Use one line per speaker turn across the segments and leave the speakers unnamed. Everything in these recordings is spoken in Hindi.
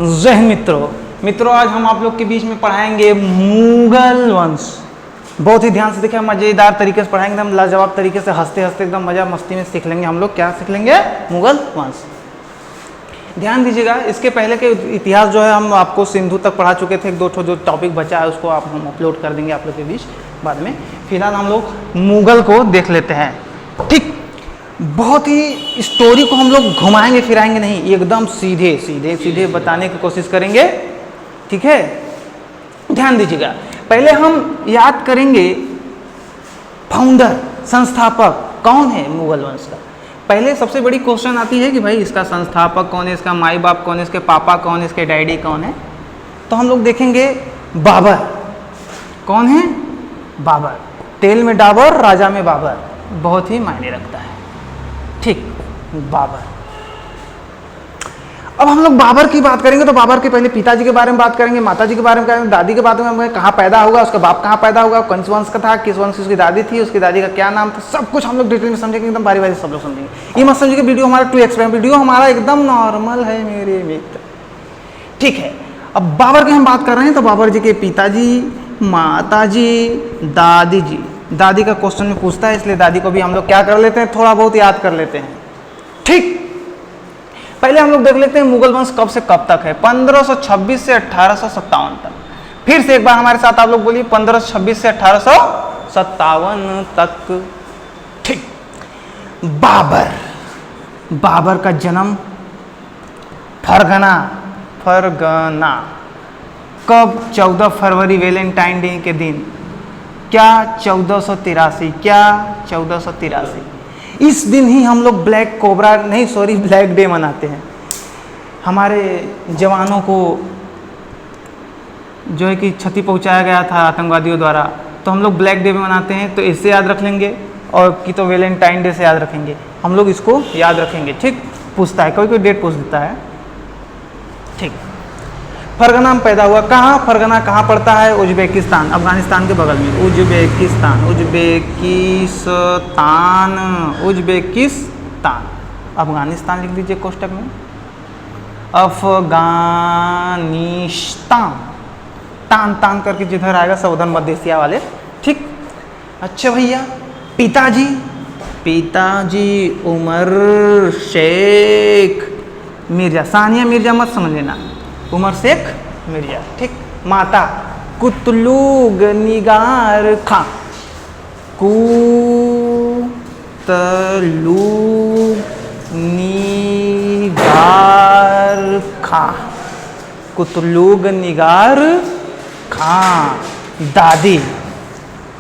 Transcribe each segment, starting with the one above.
जय मित्रों आज हम आप लोग के बीच में पढ़ाएंगे मुगल वंश। बहुत ही ध्यान से देखिए, मज़ेदार तरीके से पढ़ाएंगे, एकदम लाजवाब तरीके से, हंसते हंसते एकदम मजा मस्ती में सीख लेंगे हम लोग। क्या सीख लेंगे? मुगल वंश। ध्यान दीजिएगा, इसके पहले के इतिहास जो है हम आपको सिंधु तक पढ़ा चुके थे। एक दो जो टॉपिक बचा है उसको हम अपलोड कर देंगे आप लोग के बीच बाद में। फिलहाल हम लोग मुगल को देख लेते हैं। ठीक, बहुत ही स्टोरी को हम लोग घुमाएंगे फिराएंगे नहीं, एकदम सीधे सीधे सीधे बताने की कोशिश करेंगे। ठीक है, ध्यान दीजिएगा। पहले हम याद करेंगे फाउंडर, संस्थापक कौन है मुगल वंश का। पहले सबसे बड़ी क्वेश्चन आती है कि भाई इसका संस्थापक कौन है, इसका माई बाप कौन है, इसके पापा कौन है, इसके डैडी कौन है। तो हम लोग देखेंगे बाबर। कौन है? बाबर। तेल में डाबर, राजा में बाबर, बहुत ही मायने रखता है। ठीक, बाबर। अब हम लोग बाबर की बात करेंगे तो बाबर के पहले पिताजी के बारे में बात करेंगे, माताजी के बारे में करेंगे, दादी के बारे में, कहाँ पैदा हुआ, उसका बाप कहाँ पैदा हुआ, कौन से वंश का था, किस वंश की उसकी दादी थी, उसकी दादी का क्या नाम था, सब कुछ हम लोग डिटेल में समझेंगे, एकदम बारी बारी सब लोग समझेंगे। ये मत समझिए वीडियो हमारा 2x वीडियो हमारा एकदम नॉर्मल है मेरे मित्र। ठीक है, अब बाबर की हम बात कर रहे हैं तो बाबर जी के पिताजी, माताजी, दादी जी। दादी का क्वेश्चन में पूछता है, इसलिए दादी को भी हम लोग क्या कर लेते हैं, थोड़ा बहुत याद कर लेते हैं। ठीक, पहले हम लोग देख लेते हैं मुगल वंश कब से कब तक है। 1526 से 1857 तक। फिर से एक बार हमारे साथ आप लोग बोलिए, 1526 से 1857 तक। ठीक, बाबर। बाबर का जन्म फरगना कब? 14 फरवरी वैलेंटाइन डे के दिन। क्या? 1483। क्या? 1483। इस दिन ही हम लोग ब्लैक डे मनाते हैं। हमारे जवानों को जो है कि क्षति पहुंचाया गया था आतंकवादियों द्वारा, तो हम लोग ब्लैक डे में मनाते हैं। तो इससे याद रख लेंगे, और कि तो वैलेंटाइन डे से याद रखेंगे। हम लोग इसको याद रखेंगे। ठीक, पूछता है कोई डेट पूछ देता है। ठीक, फरगना में पैदा हुआ। कहाँ? फरगना कहाँ पड़ता है? उज्बेकिस्तान, अफगानिस्तान के बगल में। उज्बेकिस्तान। अफगानिस्तान लिख दीजिए कोष्टक में। अफगानिस्तान, तान तान करके जिधर आएगा सब उधर मध्य एशिया वाले। ठीक, अच्छा भैया, पिताजी उमर शेख मिर्जा। सानिया मिर्जा मत समझ लेना, उमर शेख मिर्जा। ठीक, माता कुतलुग निगार खां। कुतलुग निगार खां।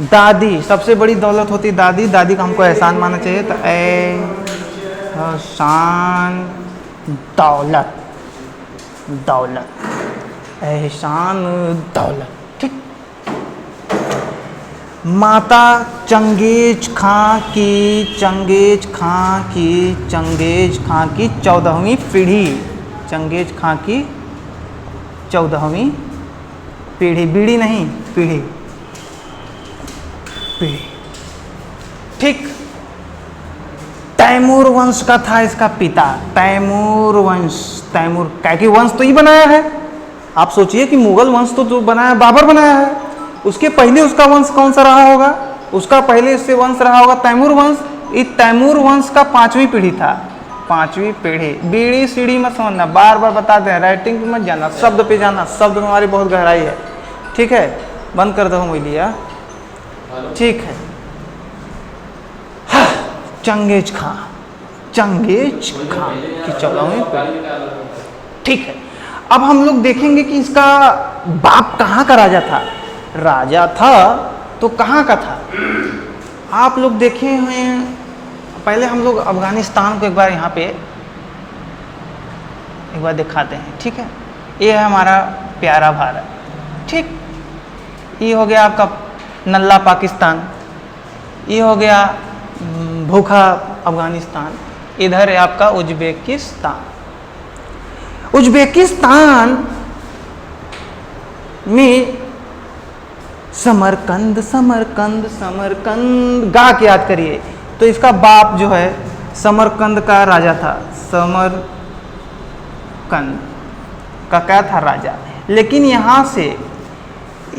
दादी सबसे बड़ी दौलत होती है दादी। दादी का हमको एहसान मानना चाहिए, तो एहसान एहसान दौलत। ठीक, माता चंगेज खां की 14वीं पीढ़ी। चंगेज खां की 14वीं पीढ़ी, बीड़ी नहीं पीढ़ी। ठीक, तैमूर वंश का था इसका पिता। तैमूर वंश, क्या कि वंश तो ही बनाया है। आप सोचिए कि मुगल वंश तो जो बनाया बाबर बनाया है, उसके पहले उसका वंश कौन सा रहा होगा? उसका पहले इससे वंश रहा होगा तैमूर वंश। इस तैमूर वंश का 5वीं पीढ़ी था। 5वीं पीढ़ी। बीड़ी सीढ़ी मत समझना, बार बार बताते हैं, राइटिंग पे मत जाना, शब्द पे जाना। शब्द में हमारी बहुत गहराई है। ठीक है, बंद कर दो मोबाइल। ठीक है, चंगेज खां की 14वीं पीढ़ी। ठीक है, अब हम लोग देखेंगे कि इसका बाप कहाँ का राजा था। राजा था तो कहाँ का था? आप लोग देखे हैं, पहले हम लोग अफगानिस्तान को एक बार यहाँ पे एक बार दिखाते हैं। ठीक है, ये है हमारा प्यारा भारत। ठीक, ये हो गया आपका नल्ला पाकिस्तान, ये हो गया भूखा अफगानिस्तान, इधर है आपका उज्बेकिस्तान। उज्बेकिस्तान में समरकंद गा के याद करिए। तो इसका बाप जो है समरकंद का राजा था। समरकंद का क्या था, राजा। लेकिन यहाँ से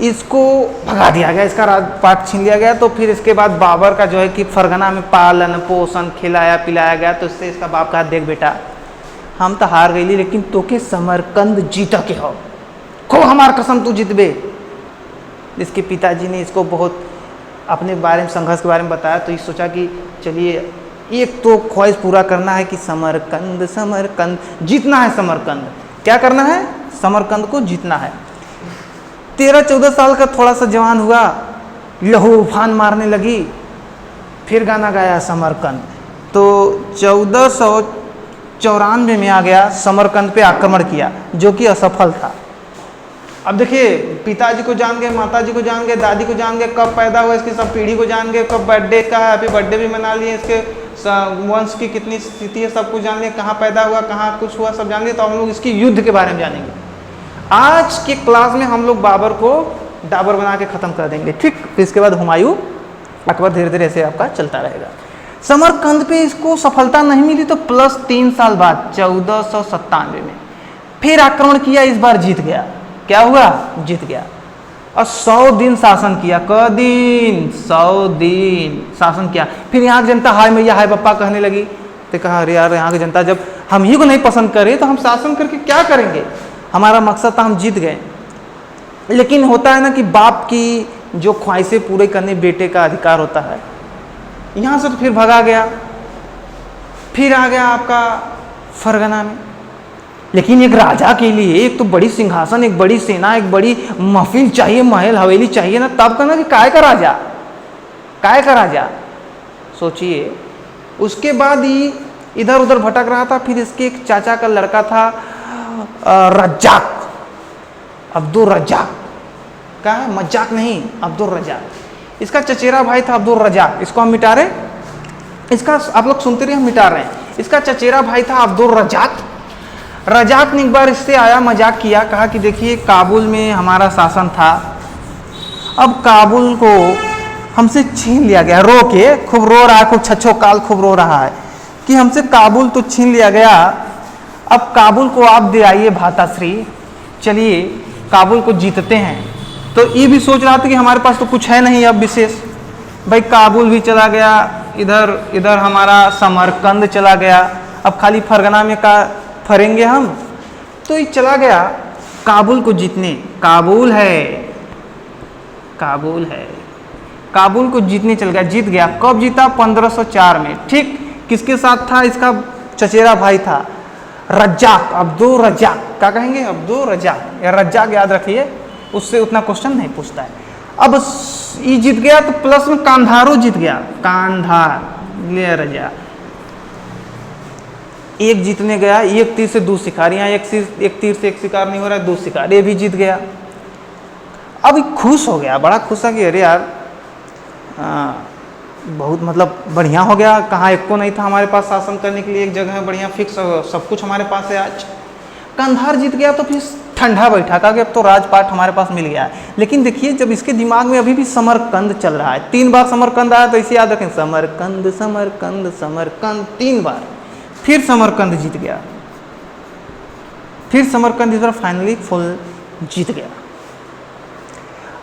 इसको भगा दिया गया, इसका राजपाट छीन लिया गया। तो फिर इसके बाद बाबर का जो है कि फरगना में पालन पोषण खिलाया पिलाया गया। तो इससे इसका बाप कहा, देख बेटा हम तो हार गई, लेकिन तो के समरकंद जीत के हो, खो हमार कसम तू जीतबे। इसके पिताजी ने इसको बहुत अपने बारे में, संघर्ष के बारे में बताया। तो ये सोचा कि चलिए एक तो ख्वाहिश पूरा करना है कि समरकंद समरकंद जीतना है, समरकंद क्या करना है, समरकंद को जीतना है। 13-14 साल का थोड़ा सा जवान हुआ, लहू उफान मारने लगी, फिर गाना गाया समरकंद। तो 1494 में आ गया, समरकंद पे आक्रमण किया, जो कि असफल था। अब देखिए पिताजी को जान गए, माताजी को जान गए, दादी को जान गए, कब पैदा हुआ इसकी सब पीढ़ी को जान गए, कब बर्थडे का हैप्पी बर्थडे भी मना लिए, इसके वंश की कितनी स्थिति है सब कुछ जान लिए, कहाँ पैदा हुआ कहाँ कुछ हुआ सब जान लिए। तो हम लोग इसकी युद्ध के बारे में जानेंगे। आज के क्लास में हम लोग बाबर को डाबर बना के ख़त्म कर देंगे, ठीक। फिर इसके बाद हुमायूं, अकबर, धीरे धीरे ऐसे आपका चलता रहेगा। समरकंद पे इसको सफलता नहीं मिली तो प्लस 3 साल बाद 1497 में फिर आक्रमण किया, इस बार जीत गया। क्या हुआ, जीत गया। और 100 दिन शासन किया, क दिन 100 दिन शासन किया। फिर यहाँ की जनता हाय मैया हाय पप्पा कहने लगी। तो कहा अरे यार यहाँ की जनता जब हम ही को नहीं पसंद करे तो हम शासन करके क्या करेंगे, हमारा मकसद था, हम जीत गए। लेकिन होता है ना कि बाप की जो ख्वाहिशें पूरे करने बेटे का अधिकार होता है। यहाँ से तो फिर भगा गया, फिर आ गया आपका फरगना में। लेकिन एक राजा के लिए एक तो बड़ी सिंहासन, एक बड़ी सेना, एक बड़ी महफिल चाहिए, महल हवेली चाहिए ना, तब कहना कि काय का राजा, काय का राजा। सोचिए उसके बाद ही इधर उधर भटक रहा था। फिर इसके एक चाचा का लड़का था रज्जाक, अब्दुल रज्जाक, क्या है मज्जाक नहीं, अब्दुल रज्जाक। इसका चचेरा भाई था अब्दुल रज्जाक, इसको हम मिटा रहे, इसका आप लोग सुनते रहे हम मिटा रहे हैं। इसका चचेरा भाई था अब्दुल रज्जाक। रज्जाक ने एक बार इससे आया, मजाक किया, कहा कि देखिए काबुल में हमारा शासन था, अब काबुल को हमसे छीन लिया गया, रो के खूब रो रहा है, खूब छच्छो काल खूब रो रहा है कि हमसे काबुल तो छीन लिया गया, अब काबुल को आप दे आइए भाताश्री, चलिए काबुल को जीतते हैं। तो ये भी सोच रहा था कि हमारे पास तो कुछ है नहीं अब विशेष, भाई काबुल भी चला गया, इधर इधर हमारा समरकंद चला गया, अब खाली फरगना में का फरेंगे हम। तो ये चला गया काबुल को जीतने, काबुल है, काबुल है, काबुल को जीतने चल गया, जीत गया। कब जीता, 1504 में, ठीक। किसके साथ था, इसका चचेरा भाई था रज्जाक, अब्दुल रज्जाक, क्या कहेंगे, अब्दुल रज्जाक या रज्जाक याद रखिए, उससे उतना क्वेश्चन नहीं पूछता है। अब ये जीत गया तो प्लस में कांधारो जीत गया, कांधार ले रजा, एक जीतने गया, एक तीर से 2 शिकार, यहाँ एक तीर से 1 शिकार नहीं हो रहा है, 2 शिकार, ये भी जीत गया। अब खुश हो गया, बड़ा खुश है कि अरे यार बहुत मतलब बढ़िया हो गया, कहाँ एक को नहीं था हमारे पास शासन करने के लिए, एक जगह है बढ़िया फिक्स, सब कुछ हमारे पास है। आज कंधार जीत गया तो फिर ठंडा बैठा था कि अब तो राजपाट हमारे पास मिल गया है। लेकिन देखिए जब इसके दिमाग में अभी भी समरकंद चल रहा है, 3 बार समरकंद आया, तो इसे याद रखें, समरकंद समरकंद समरकंद 3 बार, फिर समरकंद जीत गया, फिर समरकंद इस बार फाइनली फुल जीत गया।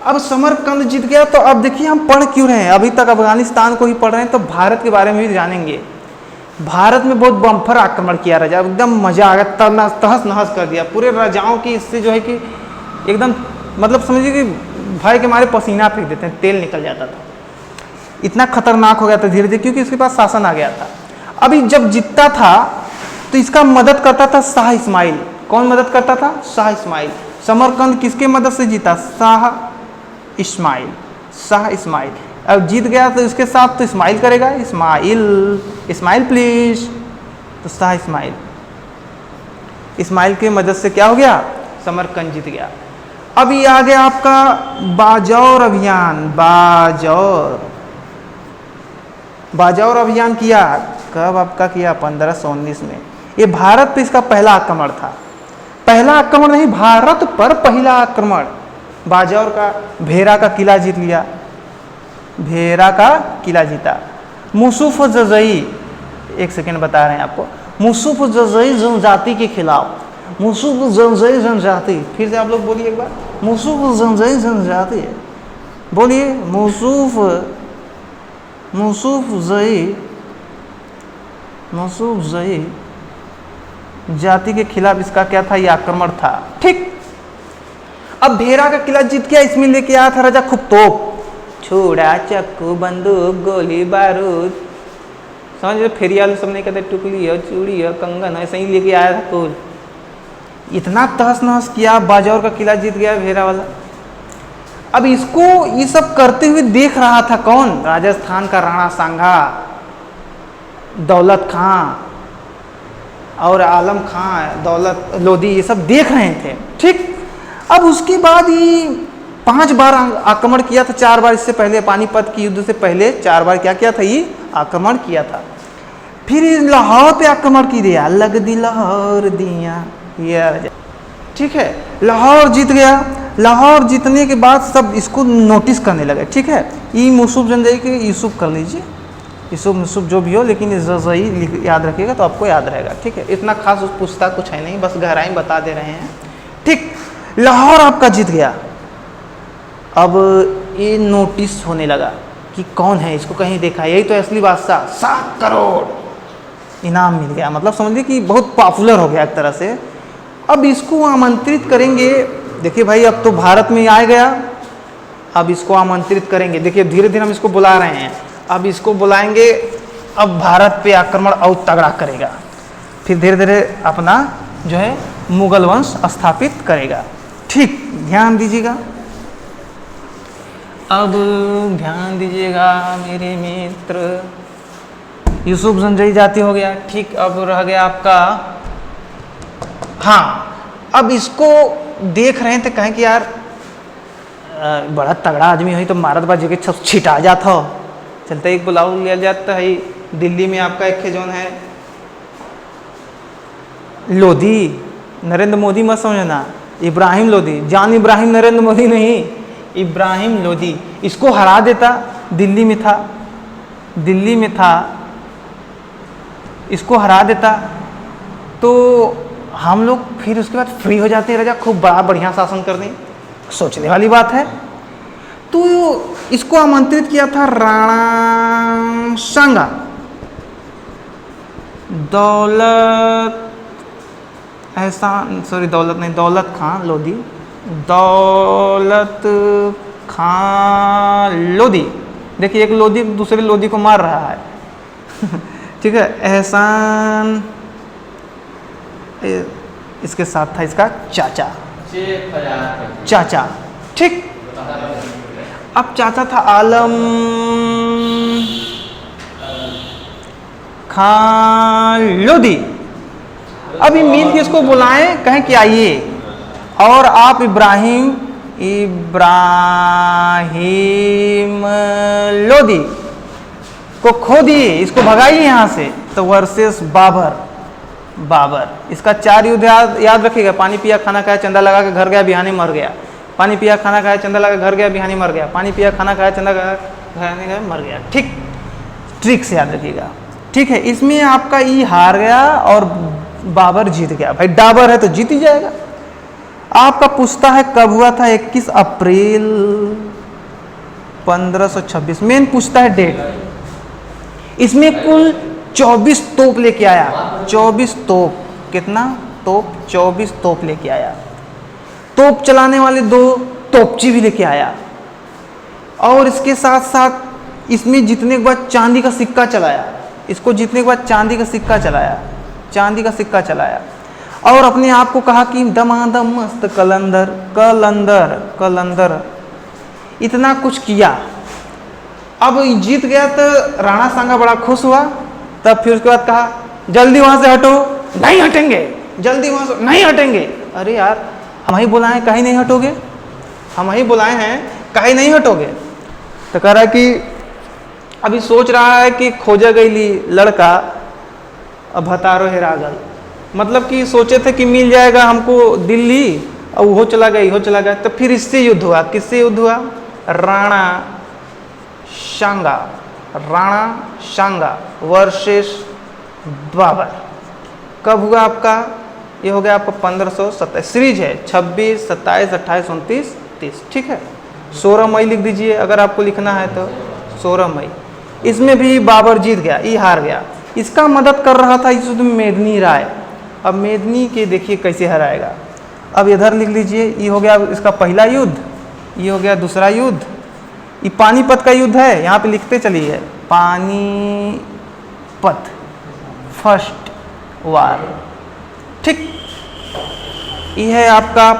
अब समरकंद जीत गया तो अब देखिए हम पढ़ क्यों रहे हैं, अभी तक अफगानिस्तान को ही पढ़ रहे हैं, तो भारत के बारे में भी जानेंगे। भारत में बहुत बम्फर आक्रमण किया राजा, एकदम मजा आ गया, तहस नहस कर दिया पूरे राजाओं की, इससे जो है कि एकदम मतलब समझिए कि भय के मारे पसीना फेंक देते हैं, तेल निकल जाता था, इतना खतरनाक हो गया था धीरे धीरे, क्योंकि इसके पास शासन आ गया था। अभी जब जीतता था तो इसका मदद करता था शाह इस्माइल। कौन मदद करता था, शाह इस्माइल। समरकंद किसके मदद से जीता, शाह इस्माइल, शाह इस्माइल। अब जीत गया तो इसके साथ तो इस्माइल करेगा, इस्माइल, इस्माइल प्लीज, तो शाह इस्माइल, इस्माइल की मदद से क्या हो गया, समरकंद जीत गया। अब ये आ गया आपका बाजौर अभियान, बाजौर अभियान किया, कब आपका किया, 1519 में। ये भारत पे इसका पहला आक्रमण था, पहला आक्रमण नहीं, भारत पर पहला आक्रमण। बाजौर का भेरा का किला जीत लिया, भेरा का किला जीता। मुसूफ जजई, एक सेकेंड बता रहे हैं आपको, मुसूफ जजई जनजाति के खिलाफ, मुसूफ जंजई जनजाति, फिर से आप लोग बोलिए एक बार, मुसूफ जंजई जनजाति है, बोलिए मुसूफ जई जाति के खिलाफ इसका क्या था, ये आक्रमण था। ठीक, अब भेरा का किला जीत गया, इसमें लेके आया था राजा खूब तोप, छोड़ा चक्कू बंदूक गोली बारूद, समझ लो फेरिया वाले सब नहीं कहते, टुकली है चूड़ी है कंगन है, ऐसे ही लेके आया था कुल। इतना तहस नहस किया, बाजौर का किला जीत गया भेरा वाला। अब इसको ये सब करते हुए देख रहा था कौन, राजस्थान का राणा सांगा, दौलत खां और आलम खां, दौलत लोधी, ये सब देख रहे थे। ठीक, अब उसके बाद ये 5 बार आक्रमण किया था, 4 बार इससे पहले पानीपत की युद्ध से पहले 4 बार क्या किया था, ये आक्रमण किया था। फिर लाहौर पे आक्रमण की दिया, लग दी लाहौर दिया, ये ठीक है, लाहौर जीत गया। लाहौर जीतने के बाद सब इसको नोटिस करने लगे। ठीक है, ये मुसूफ जंजई के यूसुफ कर लीजिए, यूसुफ मुसूफ जो भी हो, लेकिन जंजई याद रखिएगा तो आपको याद रहेगा। ठीक है, इतना खास उस पूछता कुछ है नहीं, बस गहराई बता दे रहे हैं। ठीक, लाहौर आपका जीत गया। अब ये नोटिस होने लगा कि कौन है, इसको कहीं देखा, यही तो असली बादशाह, 7 करोड़ इनाम मिल गया, मतलब समझिए कि बहुत पॉपुलर हो गया एक तरह से। अब इसको आमंत्रित करेंगे, देखिए भाई अब तो भारत में आ गया, अब इसको आमंत्रित करेंगे, देखिए धीरे धीरे हम इसको बुला रहे हैं, अब इसको बुलाएंगे, अब भारत पे आक्रमण और तगड़ा करेगा, फिर धीरे धीरे अपना जो है मुगल वंश स्थापित करेगा। ठीक, ध्यान दीजिएगा, अब ध्यान दीजिएगा मेरे मित्र, यूसुफ जंजई जाति हो गया। ठीक, अब रह गया आपका, हाँ, अब इसको देख रहे थे, कहें कि यार बड़ा तगड़ा आदमी है तो मारत बाजी के छिटा जाता हो, चलते एक बुलाऊ लिया जाता है। दिल्ली में आपका एक जोन है लोधी, नरेंद्र मोदी मत समझना, इब्राहिम लोधी, जान इब्राहिम नरेंद्र मोदी नहीं, इब्राहिम लोधी, इसको हरा देता, दिल्ली में था, इसको हरा देता तो हम लोग फिर उसके बाद फ्री हो जाते हैं, राजा खूब बड़ा बढ़िया शासन कर दें, सोचने वाली बात है। तो इसको आमंत्रित किया था राणा सांगा, दौलत खां लोधी, दौलत खां लोधी। देखिए एक लोधी दूसरे लोधी को मार रहा है ठीक है, एहसान इसके साथ था इसका चाचा। ठीक, अब चाचा था आलम खान लोधी। अभी मिल के इसको बुलाएं, कहें कि आइए, और आप इब्राहिम लोधी को खो दिए, इसको भगाइए यहाँ से। तो वर्सेस बाबर, इसका 4 युद्ध याद रखिएगा, पानी पिया खाना खाया चंदा लगा के घर गया बिहानी मर गया, पानी पिया खाना खाया चंदा लगा घर गया बिहानी मर गया, पानी पिया खाना खाया चंदा गया मर गया। ठीक, ट्रिक से याद रखिएगा। ठीक है, इसमें आपका ई हार गया और बाबर जीत गया। भाई डाबर है तो जीत ही जाएगा। आपका पूछता है कब हुआ था, 21 अप्रैल 1526, मेन पूछता है डेट। इसमें कुल 24 तोप लेके आया, 24 तोप, कितना तोप, 24 तोप लेके आया। तोप चलाने वाले 2 तोपची भी लेके आया, और इसके साथ साथ इसमें जीतने के बाद चांदी का सिक्का चलाया, इसको जीतने के बाद चांदी का सिक्का चलाया, और अपने आप को कहा कि दमादम मस्त कलंदर, इतना कुछ किया। अब जीत गया तो राणा सांगा बड़ा खुश हुआ। तब फिर उसके बाद कहा जल्दी वहां से हटो, नहीं हटेंगे, जल्दी वहां से नहीं हटेंगे। अरे यार हम ही बुलाए कहीं नहीं हटोगे, हम ही बुलाए हैं कहीं नहीं हटोगे। तो कह रहा है कि अभी सोच रहा है कि खोजा गई लड़का अब हतारो हेरागल, मतलब कि सोचे थे कि मिल जाएगा हमको दिल्ली, और वो चला गया। तो फिर इससे युद्ध हुआ, किससे युद्ध हुआ, राणा सांगा वर्सेस बाबर। कब हुआ आपका, ये हो गया आपका 1527। सीरीज है 26, 27, 28, 29, 30। ठीक है, 16 मई लिख दीजिए अगर आपको लिखना है तो 16 मई। इसमें भी बाबर जीत गया, ये हार गया। इसका मदद कर रहा था इस युद्ध में मेदिनी राय। अब मेदिनी के देखिए कैसे हराएगा। अब इधर लिख लीजिए, ये हो गया इसका पहला युद्ध, ये हो गया दूसरा युद्ध। ये पानीपत का युद्ध है, यहाँ पे लिखते चलिए पानीपत फर्स्ट वार। ठीक, ये है आपका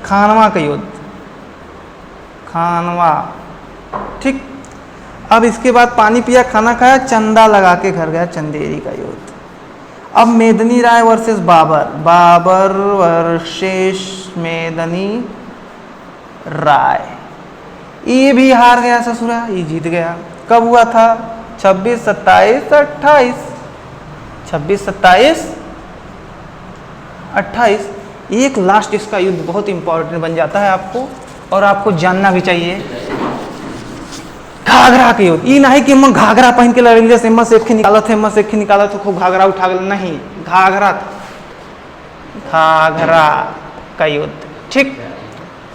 खानवा का युद्ध, खानवा। ठीक, अब इसके बाद पानी पिया, खाना खाया, चंदा लगा के घर गया, चंदेरी का युद्ध। अब मेदिनी राय वर्सेस बाबर, बाबर वर्सेस मेदिनी राय। ये भी हार गया ससुरा, ये जीत गया। कब हुआ था? 26, 27, 28। 26, 27, 28। एक लास्ट इसका युद्ध बहुत इंपॉर्टेंट बन जाता है आपको, और आपको जानना भी चाहिए। घाघरा के युद्ध। ये नहीं कि मैं घाघरा पहन के लड़ेंगे, जैसे हिम्मत से एक निकाला था, हिम्मत से एक निकाला तो खूब घाघरा उठा गया, नहीं, घाघरा था, घाघरा का युद्ध। ठीक,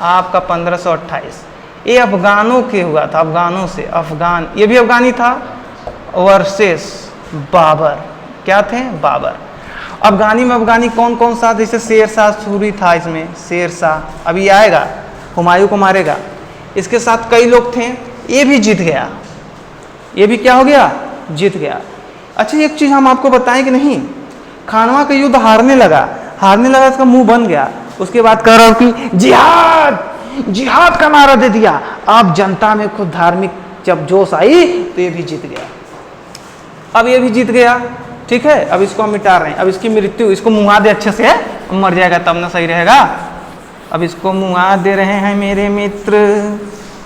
आपका 1528। ये अफगानों के हुआ था, अफगानों से, अफगान, ये भी अफगानी था, वर्सेस बाबर। क्या थे? बाबर। अफगानी में अफगानी कौन कौन सा? जैसे शेरशाह सूरी था इसमें, शेरशाह अभी आएगा, हुमायूं को मारेगा। इसके साथ कई लोग थे, ये भी जीत गया। ये भी क्या हो गया? जीत गया। अच्छा, एक चीज हम आपको बताएं कि नहीं, खानवा का युद्ध हारने लगा, इसका मुंह बन गया। उसके बाद कह रहा हूं कि जिहाद, जिहाद का नारा दे दिया। अब जनता में खुद धार्मिक जब जोश आई तो ये भी जीत गया। अब ये भी जीत गया। ठीक है, अब इसको हम मिटा रहे हैं। अब इसकी मृत्यु, इसको मुआ दे अच्छे से, मर जाएगा तब ना सही रहेगा। अब इसको मुआ दे रहे हैं मेरे मित्र,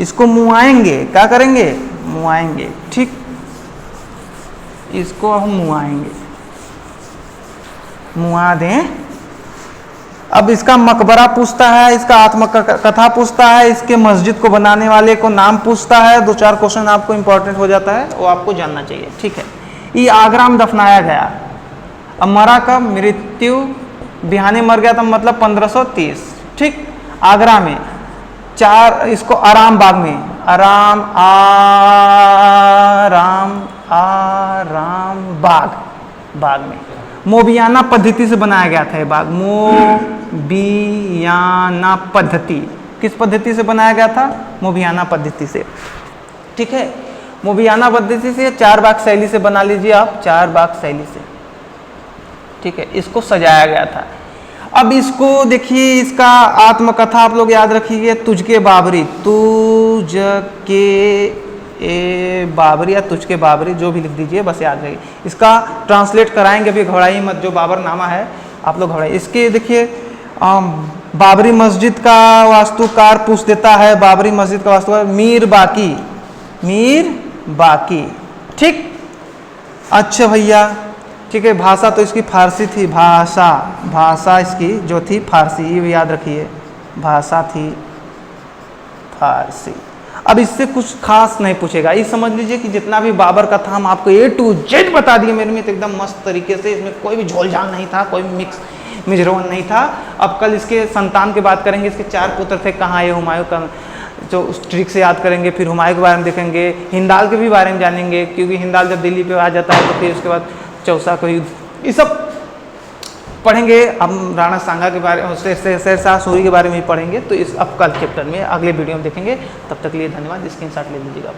इसको मुआएंगे। क्या करेंगे? मुआएंगे। ठीक, इसको हम मुआएंगे, मुआ दें। अब इसका मकबरा पूछता है, इसका आत्मकथा पूछता है, इसके मस्जिद को बनाने वाले को नाम पूछता है। 2-4 क्वेश्चन आपको इंपॉर्टेंट हो जाता है, वो आपको जानना चाहिए। ठीक है, ये आगरा में दफनाया गया। अब मरा कब? मृत्यु बिहाने मर गया था, मतलब 1530। ठीक, आगरा में 4, इसको आराम बाग में, आराम बाग में मोबियाना पद्धति से बनाया गया था। ये बाग मोबियाना पद्धति, किस पद्धति से बनाया गया था? मोबियाना पद्धति से। ठीक है, मोबियाना पद्धति से, 4 बाग शैली से बना लीजिए आप, 4 बाग शैली से। ठीक है, इसको सजाया गया था। अब इसको देखिए, इसका आत्मकथा आप लोग याद रखिए, तुझके बाबरी, तुझके बाबरी या तुझके बाबरी, जो भी लिख दीजिए, बस याद रखिए। इसका ट्रांसलेट कराएंगे, अभी घबराइए मत, जो बाबरनामा है आप लोग घबराइए। इसके देखिए, बाबरी मस्जिद का वास्तुकार पूछ देता है, बाबरी मस्जिद का वास्तुकार मीर बाकी, मीर बाकी। ठीक, अच्छा भैया, ठीक है। भाषा तो इसकी फारसी थी, भाषा इसकी जो थी फारसी, ये भी याद रखिए, भाषा थी फारसी। अब इससे कुछ खास नहीं पूछेगा, ये समझ लीजिए कि जितना भी बाबर का था हम आपको A to Z बता दिए मेरे में, तो एकदम मस्त तरीके से, इसमें कोई भी झोलझाल नहीं था, कोई मिक्स मिजरोन नहीं था। अब कल इसके संतान की बात करेंगे, इसके 4 पुत्र थे, कहाँ ये हुमायूं का, जो उस ट्रिक से याद करेंगे। फिर हुमायूं के बारे में देखेंगे, हिंदाल के भी बारे में जानेंगे, क्योंकि हिंदाल जब दिल्ली पे आ जाता है तो फिर उसके बाद चौसा का युद्ध, ये सब पढ़ेंगे। हम राणा सांगा के बारे में, शेरशाह सूरी के बारे में भी पढ़ेंगे। तो इस अब कल चैप्टर में, अगले वीडियो में देखेंगे। तब तक के लिए धन्यवाद। स्क्रीनशॉट ले लीजिएगा।